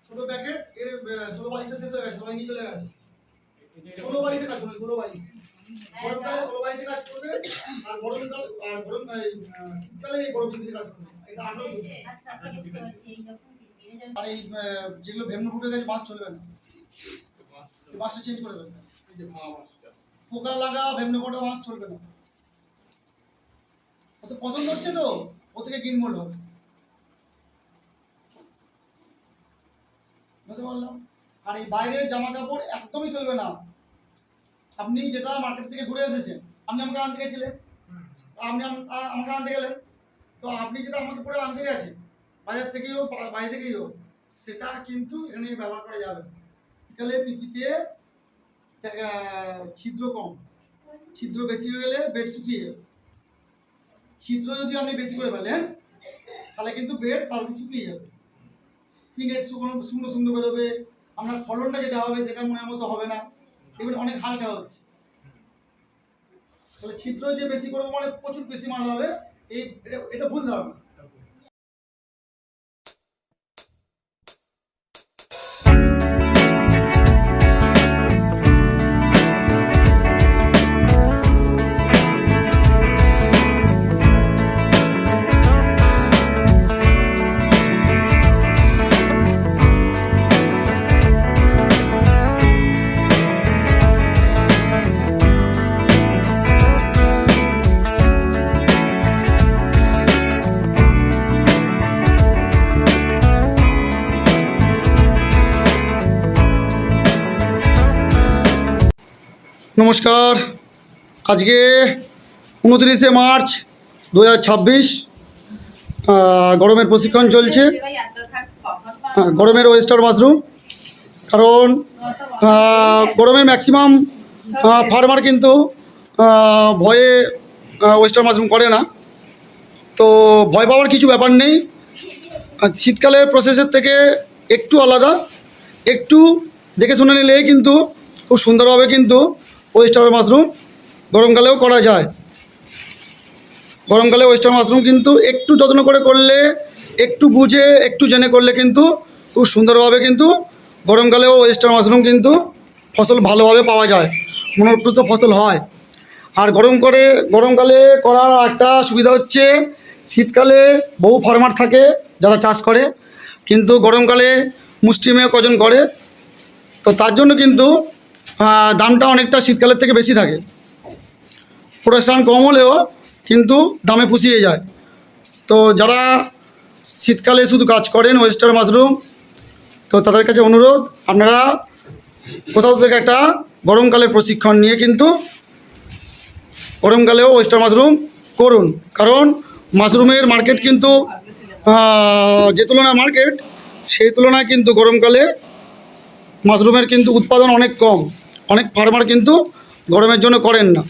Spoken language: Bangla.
ছোট প্যাকেট এর 16-22টা শেষ হয়ে গেছে, সবাই নিয়ে চলে গেছে। 16-22 কাজ করবে, 16-22 গরমকালে 16-22 কাজ করবে, আর শীতকালে এই গরম দিকে কাজ করবে। এটা আঠারো চলবে। আচ্ছা বুঝতে পারছি, এই যখন বেড়ে যাবে। আর এই যেগুলো ভেমনো ফুটে গেছে বাস চলবে না, এই বাসটা চেঞ্জ করে দেবেন। এই যে ভাঙা মাছটা পোকা লাগা ভেমনো ফুটা বাস চলবে না। ও তো পছন্দ হচ্ছে তো, ও থেকে কিনবো হবে। বুঝতে পারলাম। আর এই বাইরের জামা কাপড় একদমই চলবে না। আপনি যেটা মার্কেট থেকে ঘুরে এসেছেন, আপনি আমাকে আনতে গেছিলেন, আপনি আমাকে আনতে গেলেন, তো আপনি যেটা আমাকে পরে আনতে গেছেন বাজার থেকেই হোক বাইরে থেকেই হোক, সেটা কিন্তু এখানে ব্যবহার করা যাবে। বিকালে পিপিতে ছিদ্র কম, ছিদ্র বেশি হয়ে গেলে বেড শুকিয়ে যাবে। ছিদ্র যদি আপনি বেশি করে ফেলেন তাহলে কিন্তু বেড তাড়াতাড়ি শুকিয়ে যাবে, পিনেট শুকনো শুকনো বেরোবে, আপনার ফলনটা যেটা হবে যেটা মনের মতো হবে না, দেখবেন অনেক হালকা হচ্ছে। তাহলে ছিদ্র যে বেশি করবো মানে প্রচুর বেশি মাল হবে, এটা ভুল ধারণা। নমস্কার, আজকে 29শে মার্চ 2026, গরমের প্রশিক্ষণ চলছে। গরমের ওয়েস্টার মাশরুম, কারণ গরমে ম্যাক্সিমাম ফার্মার কিন্তু ভয়ে ওয়েস্টার মাশরুম করে না, তো ভয় পাওয়ার কিছু ব্যাপার নেই। শীতকালের প্রসেসের থেকে একটু আলাদা, একটু দেখে শুনে নিলেই কিন্তু খুব সুন্দরভাবে কিন্তু ওয়েস্টার মাশরুম গরমকালেও করা যায়। গরমকালে ওয়েস্টার মাশরুম কিন্তু একটু যত্ন করে করলে, একটু বুঝে একটু জেনে করলে কিন্তু খুব সুন্দরভাবে কিন্তু গরমকালেও ওয়েস্টার মাশরুম কিন্তু ফসল ভালোভাবে পাওয়া যায়, মনোপ্রত ফসল হয়। আর গরমকালে করার একটা সুবিধা হচ্ছে, শীতকালে বহু ফার্মার থাকে যারা চাষ করে, কিন্তু গরমকালে মুষ্টিমেয় কজন করে, তো তার জন্য কিন্তু দামটা অনেকটা শীতকালের থেকে বেশি থাকে। প্রোডাকশান কম হলেও কিন্তু দামে পুষিয়ে যায়। তো যারা শীতকালে শুধু কাজ করেন ওয়েস্টার মাশরুম, তো তাদের কাছে অনুরোধ, আপনারা কোথাও থেকে একটা গরমকালের প্রশিক্ষণ নিয়ে কিন্তু গরমকালেও ওয়েস্টার মাশরুম করুন। কারণ মাশরুমের মার্কেট কিন্তু যে তুলনায় মার্কেট, সেই তুলনায় কিন্তু গরমকালে মাশরুমের কিন্তু উৎপাদন অনেক কম। অনেক ফার্মার কিন্তু গরমের জন্য করেন না।